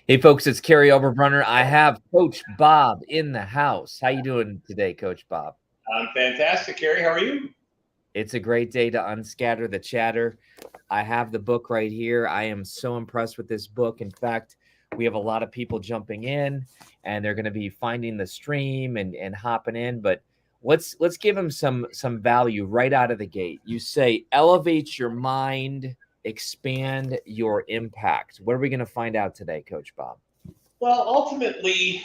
Hey folks, it's Kary Oberbrunner. I have Coach Bob in the house. How you doing today, Coach Bob? I'm fantastic, Kary. How are you? It's a great day to unscatter the chatter. I have the book right here. I am so impressed with this book. In fact, we have a lot of people jumping in and they're going to be finding the stream and hopping in, but let's give them some value right out of the gate. You say elevate your mind, expand your impact. What are we going to find out today, Coach Bob? Well, ultimately,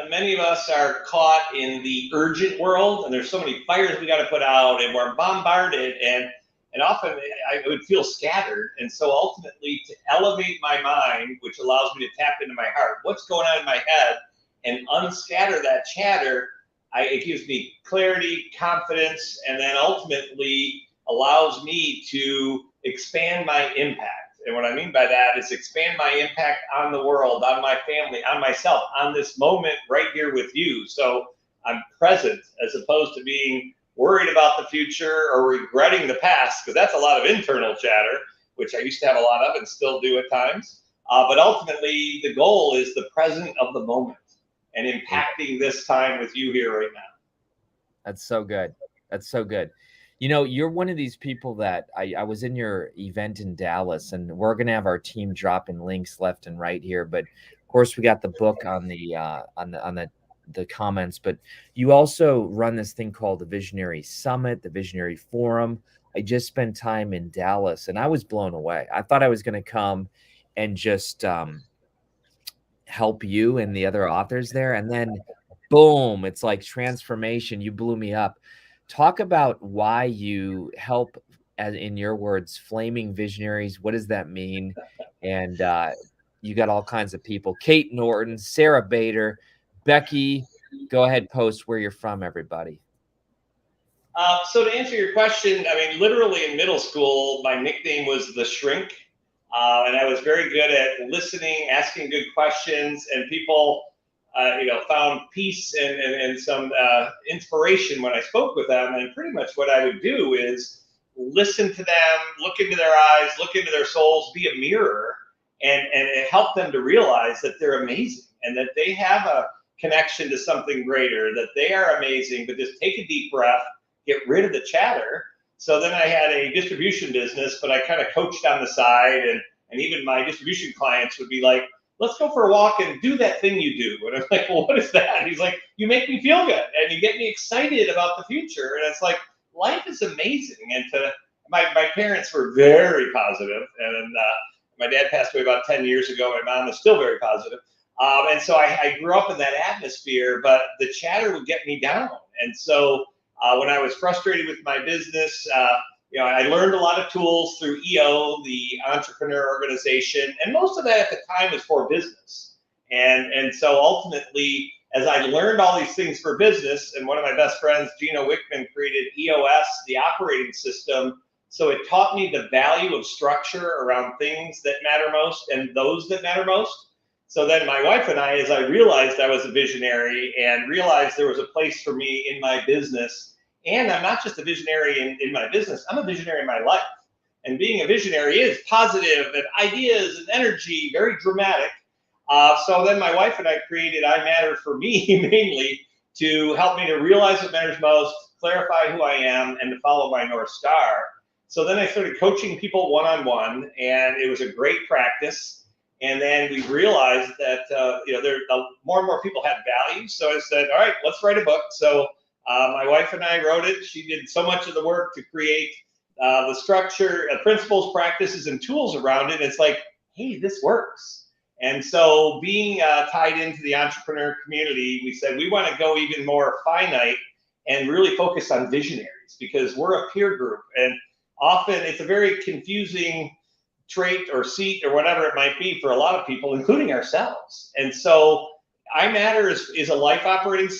many of us are caught in the urgent world, and there's so many fires we got to put out, and we're bombarded, and often I would feel scattered. And so, ultimately, to elevate my mind, which allows me to tap into my heart, what's going on in my head, and unscatter that chatter, it gives me clarity, confidence, and then ultimately allows me to expand my impact. And what I mean by that is expand my impact on the world, on my family, on myself, on this moment right here with you. So I'm present as opposed to being worried about the future or regretting the past, because that's a lot of internal chatter, which I used to have a lot of and still do at times. But ultimately, the goal is the present of the moment and impacting this time with you here right now. That's so good. That's so good. You know, you're one of these people that I was in your event in Dallas, and we're gonna have our team dropping links left and right here. But of course, we got the book on the comments. But you also run this thing called the Visionary Summit, the Visionary Forum. I just spent time in Dallas, and I was blown away. I thought I was gonna come and just help you and the other authors there, and then boom, it's like transformation. You blew me up. Talk about why you help, as in your words, flaming visionaries. What does that mean? And you got all kinds of people: Kate Norton, Sarah Bader, Becky. Go ahead, post where you're from, everybody. So to answer your question, I mean, literally in middle school, my nickname was the Shrink, and I was very good at listening, asking good questions, and people, found peace and some inspiration when I spoke with them. And pretty much what I would do is listen to them, look into their eyes, look into their souls, be a mirror, and it helped them to realize that they're amazing and that they have a connection to something greater, that they are amazing. But just take a deep breath, get rid of the chatter. So then I had a distribution business, but I kind of coached on the side, and even my distribution clients would be like, let's go for a walk and do that thing you do. And I'm like, well, what is that? And he's like, you make me feel good and you get me excited about the future. And it's like, life is amazing. And my parents were very positive, and my dad passed away about 10 years ago. My mom is still very positive. And so I grew up in that atmosphere, but the chatter would get me down. And so when I was frustrated with my business, I learned a lot of tools through EO, the entrepreneur organization, and most of that at the time was for business. And so ultimately, as I learned all these things for business, and one of my best friends, Gino Wickman, created EOS, the operating system. So it taught me the value of structure around things that matter most and those that matter most. So then my wife and I, as I realized I was a visionary and realized there was a place for me in my business, and I'm not just a visionary in my business, I'm a visionary in my life. And being a visionary is positive and ideas and energy, very dramatic. So then my wife and I created iMatter for me mainly to help me to realize what matters most, clarify who I am, and to follow my North Star. So then I started coaching people one-on-one, and it was a great practice. And then we realized that more and more people had value. So I said, all right, let's write a book. So my wife and I wrote it. She did so much of the work to create the structure, principles, practices, and tools around it. It's like, hey, this works. And so being tied into the entrepreneur community, we said we want to go even more finite and really focus on visionaries, because we're a peer group. And often it's a very confusing trait or seat or whatever it might be for a lot of people, including ourselves. And so iMatter is a life operating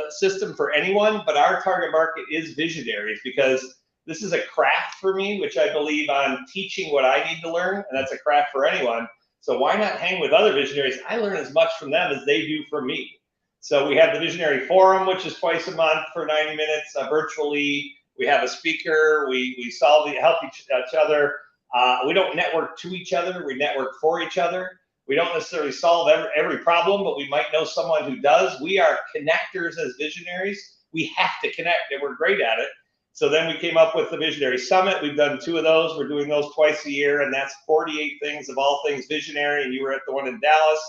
system for anyone, but our target market is visionaries, because this is a craft for me, which I believe I'm teaching what I need to learn, and that's a craft for anyone. So why not hang with other visionaries? I learn as much from them as they do from me. So we have the Visionary Forum, which is twice a month for 90 minutes virtually. We have a speaker. We help each other. We don't network to each other. We network for each other. We don't necessarily solve every problem, but we might know someone who does. We are connectors as visionaries. We have to connect, and we're great at it. So then we came up with the Visionary Summit. We've done 2 of those. We're doing those twice a year, and that's 48 things of all things visionary, and you were at the one in Dallas.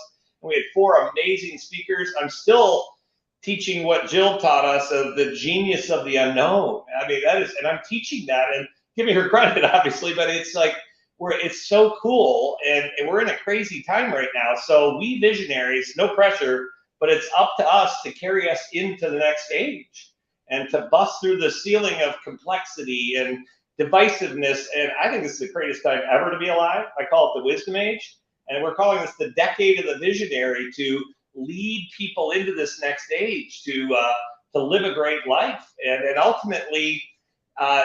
And we had 4 amazing speakers. I'm still teaching what Jill taught us of the genius of the unknown. I mean, that is, and I'm teaching that and giving her credit, obviously, but it's like, it's so cool, and we're in a crazy time right now. So we visionaries, no pressure, but it's up to us to carry us into the next age and to bust through the ceiling of complexity and divisiveness. And I think this is the greatest time ever to be alive. I call it the wisdom age. And we're calling this the decade of the visionary, to lead people into this next age, to live a great life. And ultimately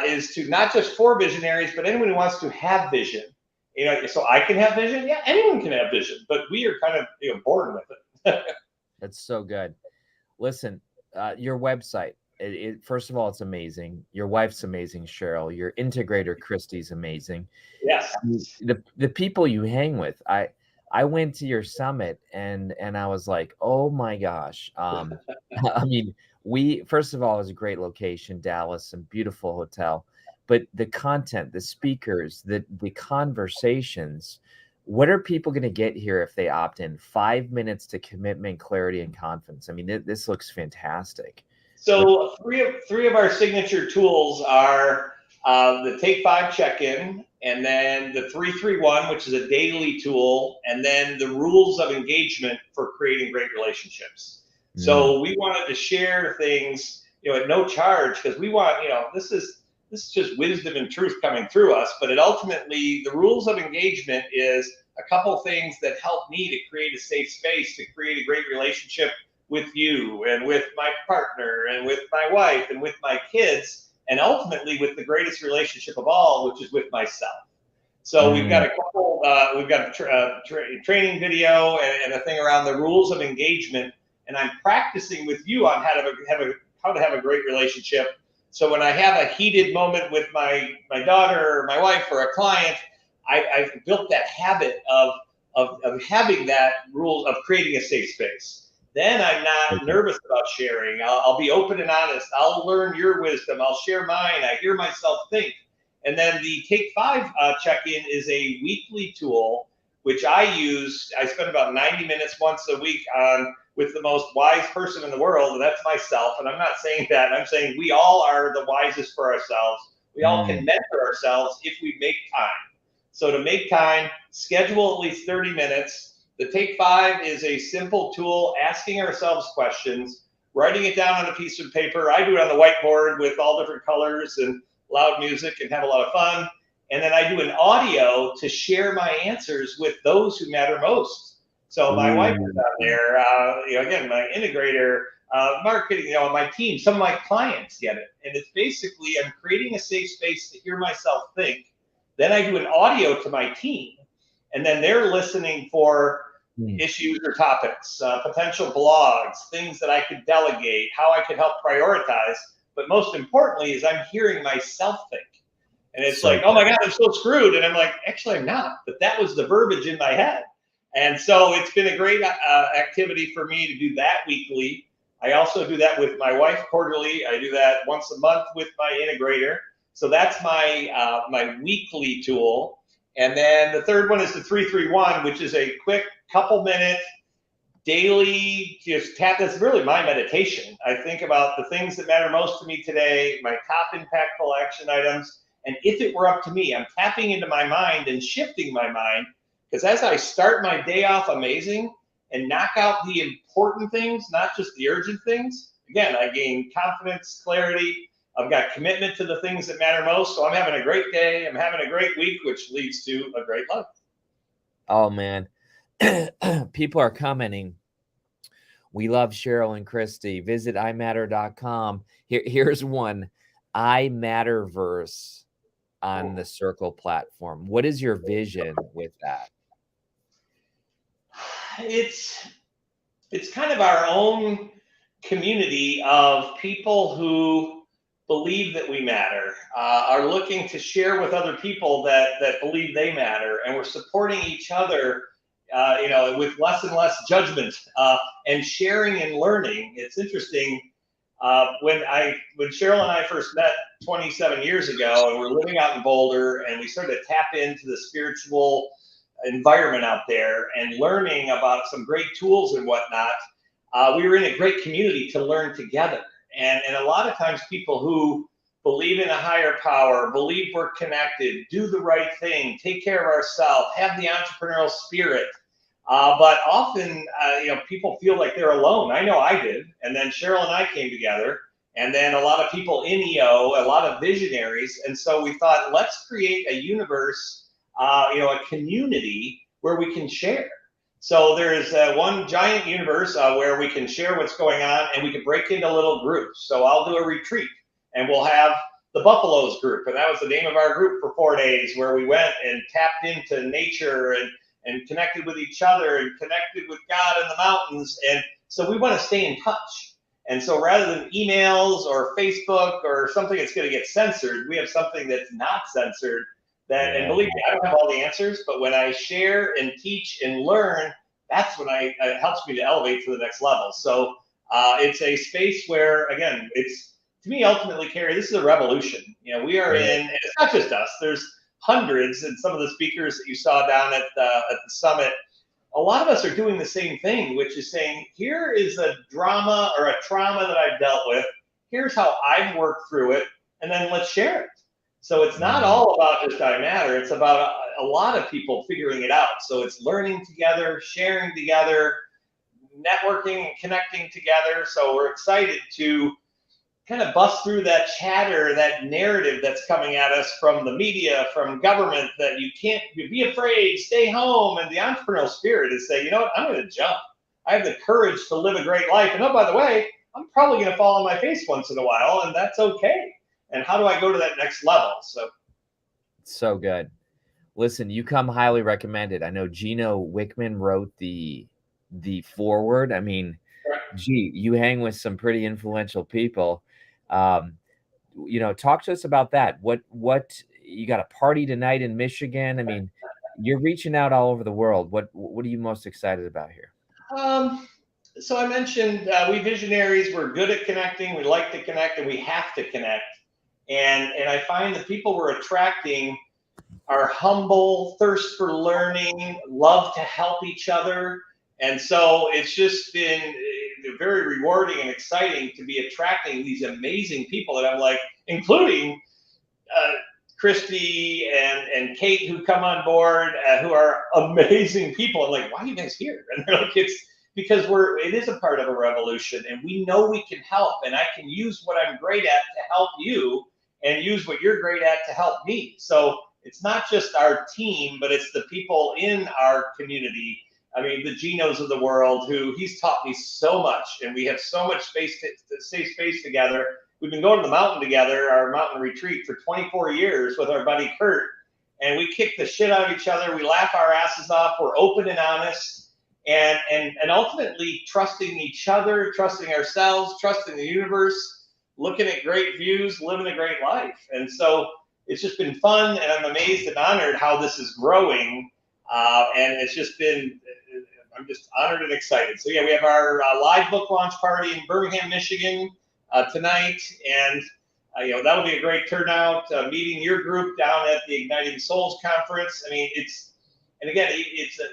is to not just for visionaries, but anyone who wants to have vision. You know, so I can have vision. Yeah, anyone can have vision, but we are kind of born with it. That's so good. Listen, your website, first of all, it's amazing. Your wife's amazing, Cheryl. Your integrator, Christy's amazing. Yes. The people you hang with, I went to your summit and I was like, oh my gosh. I mean, first of all, it was a great location, Dallas, and beautiful hotel. But the content, the speakers, the conversations, what are people going to get here if they opt in? 5 minutes to commitment, clarity, and confidence. I mean, this looks fantastic. So three of our signature tools are the Take 5 check-in, and then the 331, which is a daily tool, and then the rules of engagement for creating great relationships. So we wanted to share things, at no charge, because we want, this is just wisdom and truth coming through us. But it ultimately, the rules of engagement is a couple things that help me to create a safe space, to create a great relationship with you and with my partner and with my wife and with my kids, and ultimately with the greatest relationship of all, which is with myself. So we've got a couple, we've got a training video and a thing around the rules of engagement, and I'm practicing with you on how to have a great relationship. So when I have a heated moment with my daughter or my wife or a client, I've built that habit of having that rule of creating a safe space. Then I'm not nervous about sharing. I'll be open and honest. I'll learn your wisdom. I'll share mine. I hear myself think. And then the Take 5 check-in is a weekly tool, which I use. I spend about 90 minutes once a week with the most wise person in the world, and that's myself. And I'm not saying that. I'm saying we all are the wisest for ourselves. We all can mentor ourselves if we make time. So to make time, schedule at least 30 minutes. The Take 5 is a simple tool, asking ourselves questions, writing it down on a piece of paper. I do it on the whiteboard with all different colors and loud music and have a lot of fun. And then I do an audio to share my answers with those who matter most. So my wife is out there, again, my integrator, marketing, my team, some of my clients get it. And it's basically, I'm creating a safe space to hear myself think. Then I do an audio to my team, and then they're listening for issues or topics, potential blogs, things that I could delegate, how I could help prioritize. But most importantly is I'm hearing myself think. And it's like, oh my God, I'm so screwed. And I'm like, actually, I'm not. But that was the verbiage in my head. And so it's been a great activity for me to do that weekly. I also do that with my wife quarterly. I do that once a month with my integrator. So that's my my weekly tool. And then the third one is the 331, which is a quick couple-minute daily just tap. That's really my meditation. I think about the things that matter most to me today, my top impactful action items. And if it were up to me, I'm tapping into my mind and shifting my mind, because as I start my day off amazing and knock out the important things, not just the urgent things, again, I gain confidence, clarity. I've got commitment to the things that matter most. So I'm having a great day. I'm having a great week, which leads to a great life. Oh, man. People are commenting. We love Cheryl and Christy. Visit iMatter.com. Here's one. iMatterverse on the Circle platform. What is your vision with that? It's kind of our own community of people who believe that we matter, are looking to share with other people that believe they matter, and we're supporting each other with less and less judgment, and sharing and learning. It's interesting. When Cheryl and I first met 27 years ago, and we're living out in Boulder, and we started to tap into the spiritual environment out there and learning about some great tools and whatnot, we were in a great community to learn together. And a lot of times people who believe in a higher power, believe we're connected, do the right thing, take care of ourselves, have the entrepreneurial spirit. But often, people feel like they're alone. I know I did. And then Cheryl and I came together, and then a lot of people in EO, a lot of visionaries. And so we thought, let's create a universe, a community where we can share. So there's one giant universe where we can share what's going on, and we can break into little groups. So I'll do a retreat, and we'll have the Buffaloes group. And that was the name of our group for 4 days, where we went and tapped into nature and connected with each other and connected with God in the mountains. And so we want to stay in touch. And so rather than emails or Facebook or something that's going to get censored, we have something that's not censored. And believe me, I don't have all the answers, but when I share and teach and learn, that's when it helps me to elevate to the next level. So it's a space where, again, it's, to me, ultimately, Kary, this is a revolution. We are in, and it's not just us, there's hundreds, and some of the speakers that you saw down at the summit, a lot of us are doing the same thing, which is saying, here is a drama or a trauma that I've dealt with, here's how I've worked through it, and then let's share it. So it's not all about just iMatter, it's about a lot of people figuring it out. So it's learning together, sharing together, networking and connecting together. So we're excited to kind of bust through that chatter, that narrative that's coming at us from the media, from government, that you can't be afraid, stay home. And the entrepreneurial spirit is saying, you know what, I'm going to jump. I have the courage to live a great life. And oh, by the way, I'm probably going to fall on my face once in a while, and that's okay. And how do I go to that next level? So good. Listen, you come highly recommended. I know Gino Wickman wrote the foreword. I mean, gee, you hang with some pretty influential people. Talk to us about that. What you got a party tonight in Michigan? I mean, you're reaching out all over the world. What are you most excited about here? So I mentioned we visionaries, we're good at connecting. We like to connect, and we have to connect. And I find the people we're attracting are humble, thirst for learning, love to help each other. And so it's just been very rewarding and exciting to be attracting these amazing people that I'm like, including Christy and Kate, who come on board, who are amazing people. I'm like, why are you guys here? And they're like, it's because it is a part of a revolution, and we know we can help, and I can use what I'm great at to help you, and use what you're great at to help me. So it's not just our team, but it's the people in our community. I mean, the Genos of the world, who he's taught me so much, and we have so much space to stay space together. We've been going to the mountain together, our mountain retreat, for 24 years with our buddy Kurt, and we kick the shit out of each other. We laugh our asses off. We're open and honest, and ultimately trusting each other, trusting ourselves, trusting the universe, looking at great views, living a great life. And so it's just been fun, and I'm amazed and honored how this is growing. And it's just been, I'm just honored and excited. So yeah, we have our live book launch party in Birmingham, Michigan tonight. And that'll be a great turnout, meeting your group down at the Igniting Souls conference. I mean, it's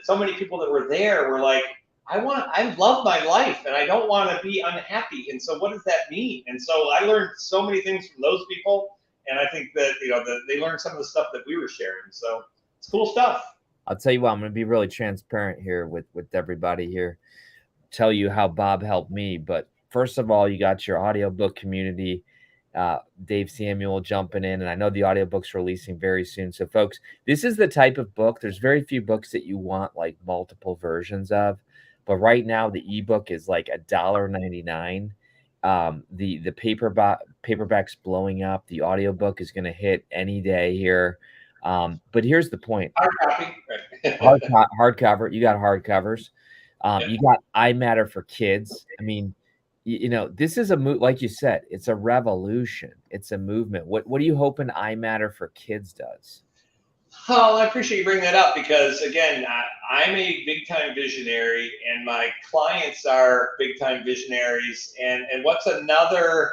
so many people that were there were like, I love my life, and I don't want to be unhappy. And so what does that mean? And so I learned so many things from those people. And I think that, they learned some of the stuff that we were sharing. So it's cool stuff. I'll tell you what, I'm going to be really transparent here with everybody here, tell you how Bob helped me. But first of all, you got your audiobook community, Dave Samuel jumping in, and I know the audiobook's releasing very soon. So folks, this is the type of book, there's very few books that you want like multiple versions of, but right now the ebook is like $1.99. The paperback's blowing up. The audiobook is going to hit any day here. But here's the point. Hardcover. You got hardcovers. You got iMatter for kids. I mean, this is like you said, it's a revolution. It's a movement. What are you hoping iMatter for kids does? Oh, I appreciate you bringing that up because, again, I'm a big-time visionary, and my clients are big-time visionaries. And what's another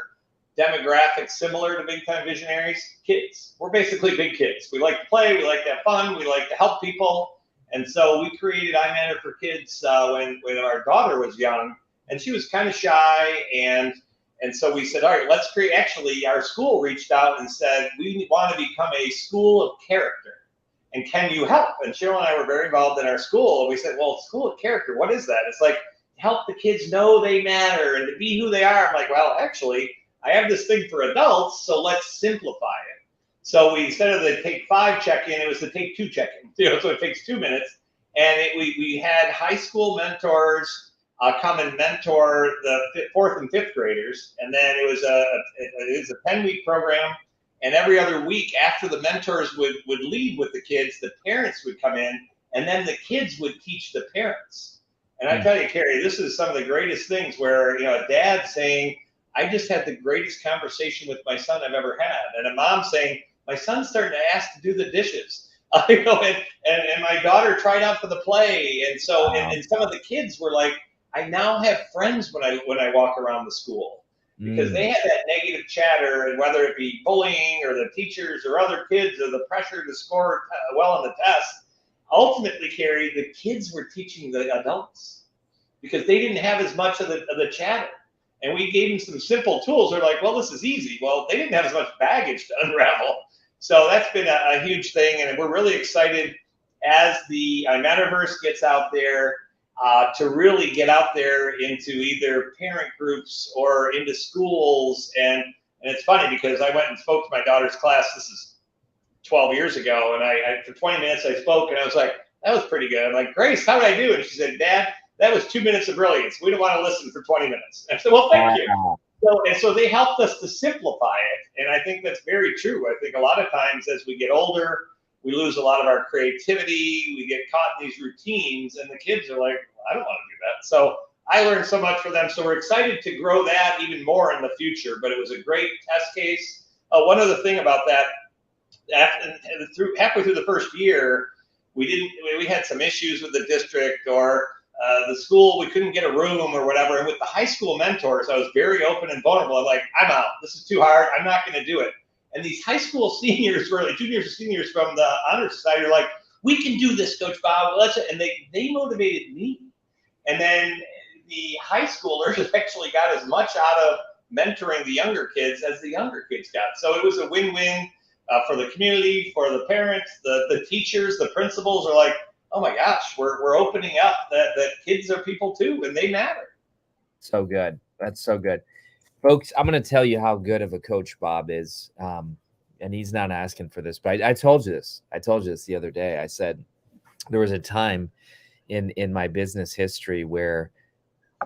demographic similar to big-time visionaries? Kids. We're basically big kids. We like to play. We like to have fun. We like to help people. And so we created iMatter for Kids when our daughter was young, and she was kind of shy. And so we said, all right, let's create. Actually, our school reached out and said, we want to become a school of character. And can you help? And Cheryl and I were very involved in our school. And we said, well, school of character, what is that? It's like, help the kids know they matter and to be who they are. I'm like, well, actually, I have this thing for adults, so let's simplify it. So we, instead of the take 5 check-in, it was the take 2 check-in. So it takes 2 minutes. And we had high school mentors come and mentor the 4th and 5th graders. And then it was a 10-week program. And every other week after the mentors would lead with the kids, the parents would come in, and then the kids would teach the parents. And I tell you, Kary, this is some of the greatest things where, a dad saying, I just had the greatest conversation with my son I've ever had. And a mom saying, my son's starting to ask to do the dishes. And my daughter tried out for the play. And so, and some of the kids were like, I now have friends when I walk around the school. Because they had that negative chatter, and whether it be bullying or the teachers or other kids or the pressure to score well on the test, ultimately, Kary, the kids were teaching the adults because they didn't have as much of the chatter. And we gave them some simple tools. They're like, well, this is easy. Well, they didn't have as much baggage to unravel. So that's been a huge thing, and we're really excited as the iMatterverse gets out there. To really get out there into either parent groups or into schools. And it's funny because I went and spoke to my daughter's class. This is 12 years ago. And I for 20 minutes I spoke, and I was like, that was pretty good. I'm like, Grace, how did I do? And she said, Dad, that was 2 minutes of brilliance. We don't want to listen for 20 minutes. And I said, well, thank you. So they helped us to simplify it. And I think that's very true. I think a lot of times as we get older, we lose a lot of our creativity. We get caught in these routines, and the kids are like, I don't want to do that. So I learned so much from them. So we're excited to grow that even more in the future. But it was a great test case. One other thing about that, halfway through the first year, we had some issues with the district or the school. We couldn't get a room or whatever. And with the high school mentors, I was very open and vulnerable. I'm like, I'm out. This is too hard. I'm not going to do it. And these high school seniors, really juniors and seniors from the Honor Society, are like, we can do this, Coach Bob. And they motivated me. And then the high schoolers actually got as much out of mentoring the younger kids as the younger kids got. So it was a win-win for the community, for the parents, the teachers, the principals are like, oh my gosh, we're opening up that kids are people too, and they matter. So good. That's so good. Folks, I'm going to tell you how good of a coach Bob is. And he's not asking for this, but I told you this. I told you this the other day. I said there was a time in my business history where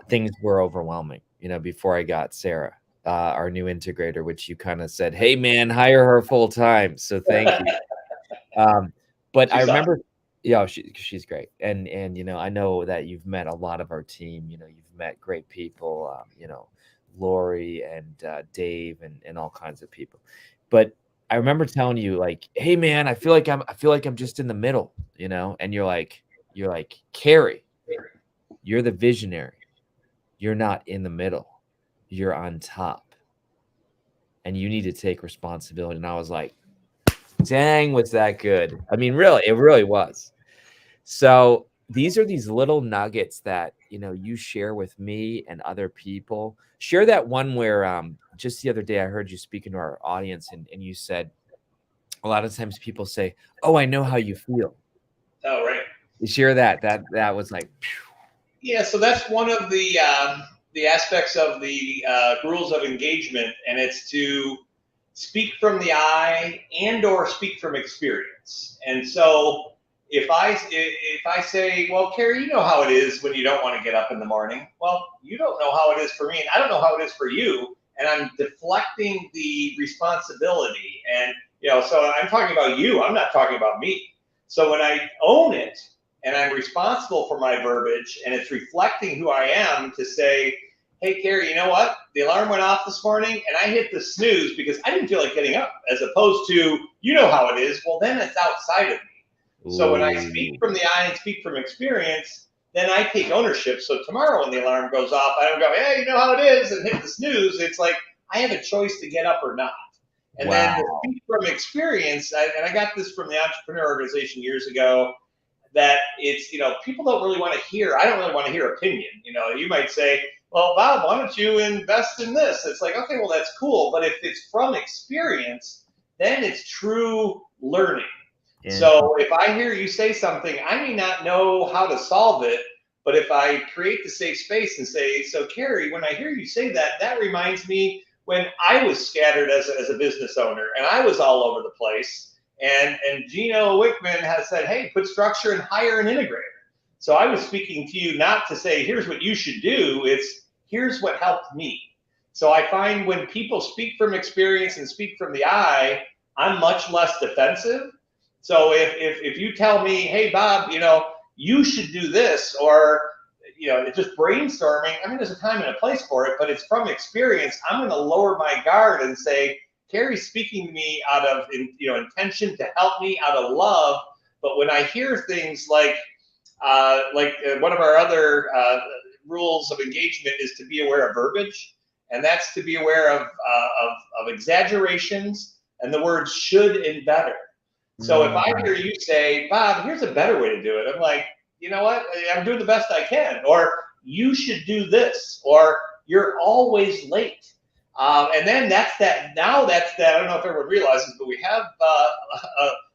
things were overwhelming, before I got Sarah, our new integrator, which you kind of said, hey, man, hire her full time. So thank you. But I remember, she's great. And I know that you've met a lot of our team. You've met great people, Lori and Dave and all kinds of people. But I remember telling you, like, hey man, I feel like I'm just in the middle, and you're like, Kary, you're the visionary. You're not in the middle. You're on top. And you need to take responsibility. And I was like, dang, was that good? I mean, really, it really was. So these are these little nuggets that, you share with me and other people. Share that one where just the other day I heard you speaking to our audience and you said a lot of times people say, oh, I know how you feel. Oh, right. You share that was like, phew. Yeah, so that's one of the aspects of the rules of engagement, and it's to speak from the I and or speak from experience. And so if I say, well, Kary, you know how it is when you don't want to get up in the morning. Well, you don't know how it is for me, and I don't know how it is for you. And I'm deflecting the responsibility. And, so I'm talking about you. I'm not talking about me. So when I own it and I'm responsible for my verbiage and it's reflecting who I am to say, hey, Kary, you know what? The alarm went off this morning and I hit the snooze because I didn't feel like getting up, as opposed to, you know how it is. Well, then it's outside of me. So when I speak Ooh. from the I and speak from experience, then I take ownership. So tomorrow when the alarm goes off, I don't go, hey, you know how it is, and hit the snooze. It's like I have a choice to get up or not. And then to Wow. speak from experience, and I got this from the entrepreneur organization years ago, that it's, people don't really want to hear, I don't really want to hear opinion. You might say, well, Bob, why don't you invest in this? It's like, okay, well, that's cool. But if it's from experience, then it's true learning. So if I hear you say something, I may not know how to solve it, but if I create the safe space and say, so Kary, when I hear you say that, that reminds me when I was scattered as a business owner and I was all over the place. And Gino Wickman has said, hey, put structure and hire an integrator. So I was speaking to you not to say, here's what you should do. It's here's what helped me. So I find when people speak from experience and speak from the I, I'm much less defensive. So if you tell me, hey, Bob, you should do this, or, it's just brainstorming. I mean, there's a time and a place for it, but it's from experience. I'm going to lower my guard and say, Kary's speaking to me out of, intention to help me, out of love. But when I hear things like one of our other rules of engagement is to be aware of verbiage, and that's to be aware of exaggerations and the words should and better. So if I hear you say, Bob, here's a better way to do it, I'm like, you know what? I'm doing the best I can. Or you should do this. Or you're always late. And then that's that. Now that's that. I don't know if everyone realizes, but we have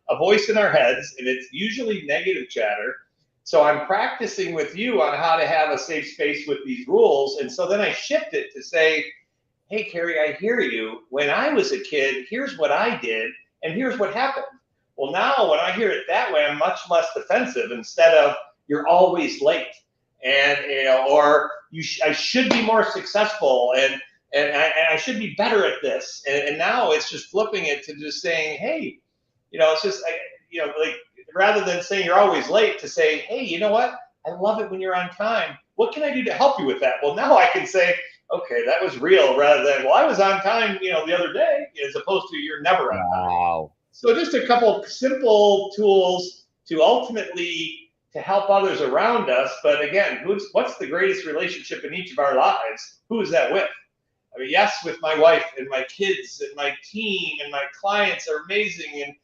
a voice in our heads, and it's usually negative chatter. So I'm practicing with you on how to have a safe space with these rules. And so then I shift it to say, hey, Kary, I hear you. When I was a kid, here's what I did, and here's what happened. Well, now when I hear it that way, I'm much less defensive instead of you're always late, and or I should be more successful, and I should be better at this. And now it's just flipping it to just saying, hey, it's just like rather than saying you're always late, to say, hey, you know what? I love it when you're on time. What can I do to help you with that? Well, now I can say, okay, that was real, rather than, well, I was on time, the other day, as opposed to you're never on time. Wow. So just a couple of simple tools to ultimately to help others around us. But again, what's the greatest relationship in each of our lives? Who is that with? I mean, yes, with my wife and my kids and my team and my clients are amazing, and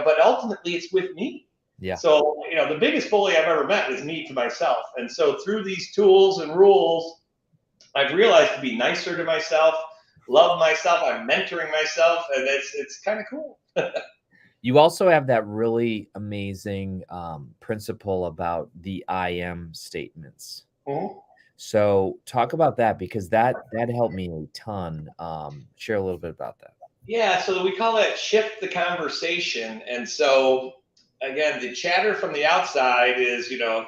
but ultimately it's with me. Yeah. So the biggest bully I've ever met is me to myself. And so through these tools and rules, I've realized to be nicer to myself, love myself. I'm mentoring myself, and it's kind of cool. You also have that really amazing principle about the I am statements. Mm-hmm. So talk about that, because that helped me a ton. Share a little bit about that. Yeah, so we call that shift the conversation. And so again, the chatter from the outside is, the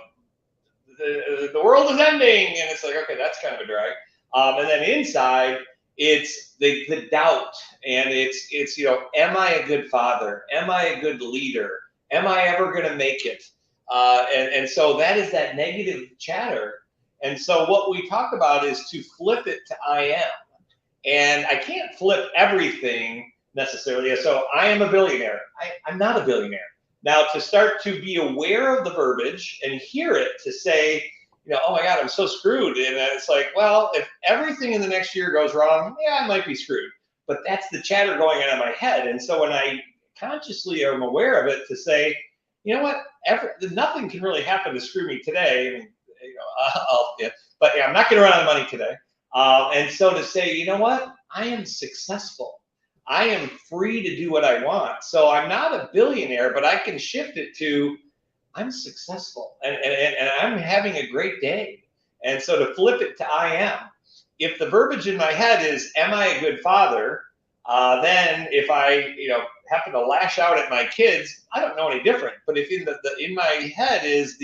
world is ending, and it's like, okay, that's kind of a drag. And then inside, it's the doubt, and it's am I a good father? Am I a good leader? Am I ever going to make it? And so that is that negative chatter. And so what we talk about is to flip it to I am. And I can't flip everything necessarily. So I am a billionaire. I'm not a billionaire. Now, to start to be aware of the verbiage and hear it, to say, oh my God, I'm so screwed. And it's like, well, if everything in the next year goes wrong, yeah, I might be screwed. But that's the chatter going on in my head. And so when I consciously am aware of it, to say, you know what, nothing can really happen to screw me today. I mean, but I'm not going to run out of money today. And so to say, you know what, I am successful. I am free to do what I want. So I'm not a billionaire, but I can shift it to I'm successful, and I'm having a great day. And so to flip it to I am. If the verbiage in my head is, am I a good father? Then if I happen to lash out at my kids, I don't know any different. But if in my head is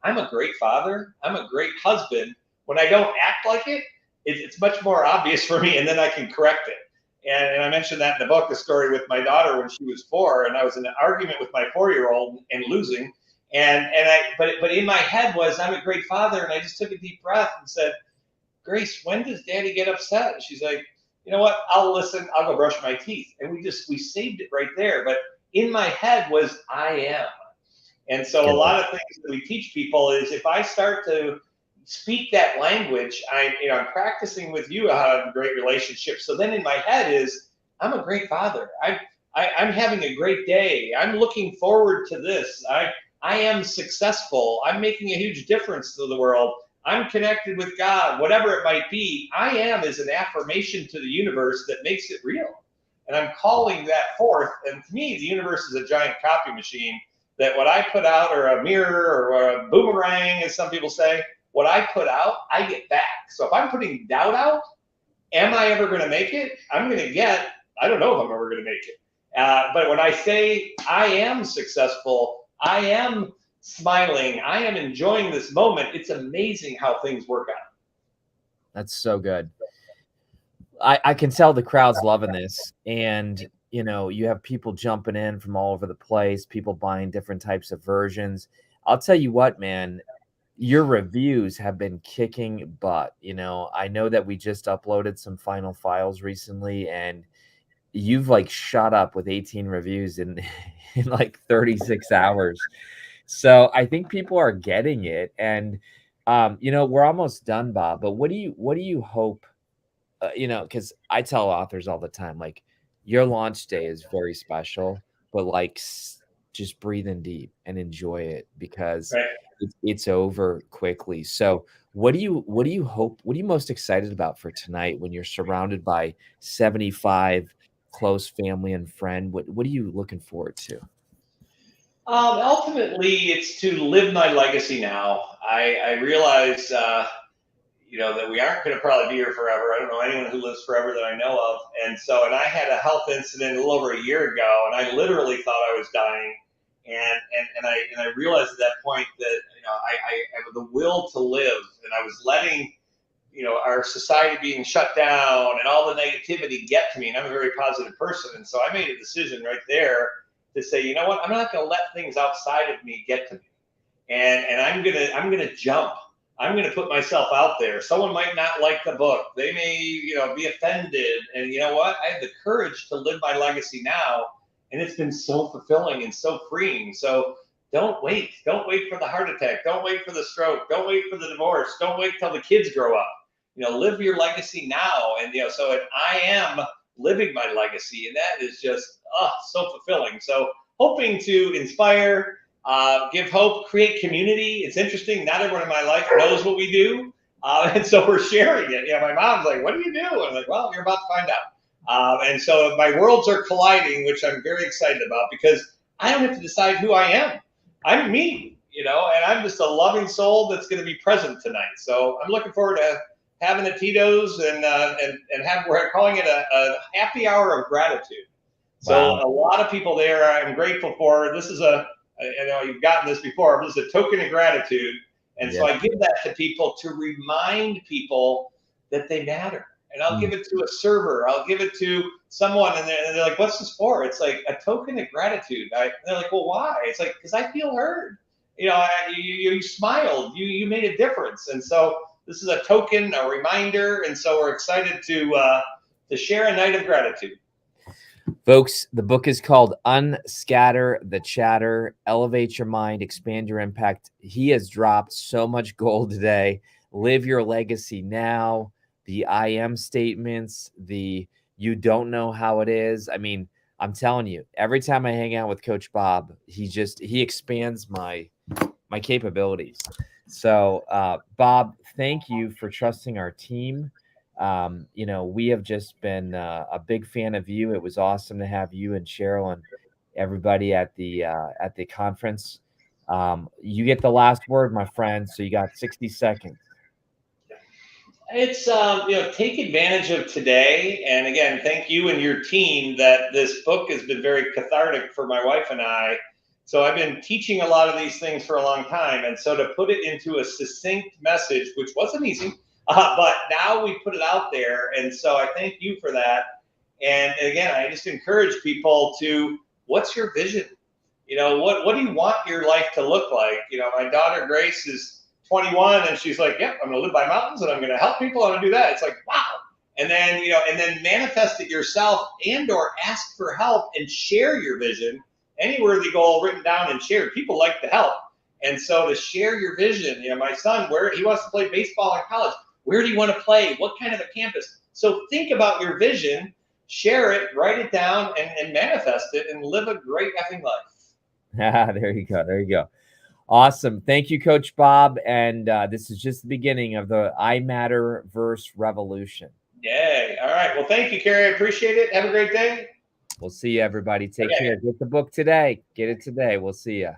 I'm a great father, I'm a great husband, when I don't act like it, it's much more obvious for me, and then I can correct it. And I mentioned that in the book, the story with my daughter when she was 4, and I was in an argument with my 4-year-old and losing. But in my head was, I'm a great father, and I just took a deep breath and said, Grace, when does Daddy get upset? And she's like, you know what? I'll listen. I'll go brush my teeth. And we saved it right there. But in my head was, I am. And so a lot of things that we teach people is if I start to speak that language, I'm practicing with you how to have a great relationship. So then in my head is, I'm a great father. I'm having a great day. I'm looking forward to this. I am successful. I'm making a huge difference to the world. I'm connected with God, whatever it might be. I am is an affirmation to the universe that makes it real. And I'm calling that forth. And to me, the universe is a giant copy machine that what I put out, or a mirror, or a boomerang, as some people say, what I put out, I get back. So if I'm putting doubt out, am I ever going to make it? I'm going to get, I don't know if I'm ever going to make it. But when I say I am successful, I am smiling, I am enjoying this moment, it's amazing how things work out. That's so good. I can tell the crowd's loving this. And, you have people jumping in from all over the place, people buying different types of versions. I'll tell you what, man, your reviews have been kicking butt. I know that we just uploaded some final files recently, and you've like shot up with 18 reviews in like 36 hours. So I think people are getting it. And we're almost done, Bob, but what do you hope, because I tell authors all the time, like, your launch day is very special, but like just breathe in deep and enjoy it, because it's over quickly. So what do you hope, what are you most excited about for tonight when you're surrounded by 75 close family and friend? What are you looking forward to? Ultimately, it's to live my legacy now. I realize, that we aren't going to probably be here forever. I don't know anyone who lives forever that I know of. And I had a health incident a little over a year ago, and I literally thought I was dying. And I realized at that point that, I have the will to live, and I was letting, our society being shut down and all the negativity get to me. And I'm a very positive person. And so I made a decision right there to say, you know what, I'm not going to let things outside of me get to me. And I'm going to jump. I'm going to put myself out there. Someone might not like the book. They may, be offended. And you know what? I have the courage to live my legacy now. And it's been so fulfilling and so freeing. So don't wait. Don't wait for the heart attack. Don't wait for the stroke. Don't wait for the divorce. Don't wait till the kids grow up. Live your legacy now. And, I am living my legacy. And that is just, so fulfilling. So hoping to inspire, give hope, create community. It's interesting. Not everyone in my life knows what we do. And so we're sharing it. My mom's like, what do you do? And I'm like, well, you're about to find out. And so my worlds are colliding, which I'm very excited about, because I don't have to decide who I am. I'm me, and I'm just a loving soul that's going to be present tonight. So I'm looking forward to having a Tito's and we're calling it a happy hour of gratitude. So a lot of people there I'm grateful for. This is I know you've gotten this before, but this is a token of gratitude. And so I give that to people to remind people that they matter. And I'll give it to a server. I'll give it to someone, and they're like, what's this for? It's like a token of gratitude. And they're like, well, why? It's like, because I feel heard. You smiled. You made a difference. And so this is a token, a reminder. And so we're excited to share a night of gratitude. Folks, the book is called Unscatter the Chatter, Elevate Your Mind, Expand Your Impact. He has dropped so much gold today. Live your legacy now. The I am statements, the you don't know how it is. I mean, I'm telling you, every time I hang out with Coach Bob, he expands my capabilities. So, Bob, thank you for trusting our team. We have just been a big fan of you. It was awesome to have you and Cheryl and everybody at the conference. You get the last word, my friend. So you got 60 seconds. It's, take advantage of today. And again, thank you and your team that this book has been very cathartic for my wife and I. So I've been teaching a lot of these things for a long time. And so to put it into a succinct message, which wasn't easy, but now we put it out there. And so I thank you for that. And again, I just encourage people to, what's your vision? What do you want your life to look like? My daughter Grace is 21, and she's like, yep, I'm going to live by mountains and I'm going to help people. I'm going to do that. It's like, wow. And then, and then manifest it yourself and or ask for help and share your vision. Any worthy goal written down and shared. People like to help. And so to share your vision, my son, where he wants to play baseball in college, where do you want to play? What kind of a campus? So think about your vision, share it, write it down, and manifest it, and live a great effing life. There you go. There you go. Awesome. Thank you, Coach Bob. And this is just the beginning of the iMatter verse revolution. Yay. All right. Well, thank you, Kary. I appreciate it. Have a great day. We'll see you, everybody. Take care. Get the book today. Get it today. We'll see you.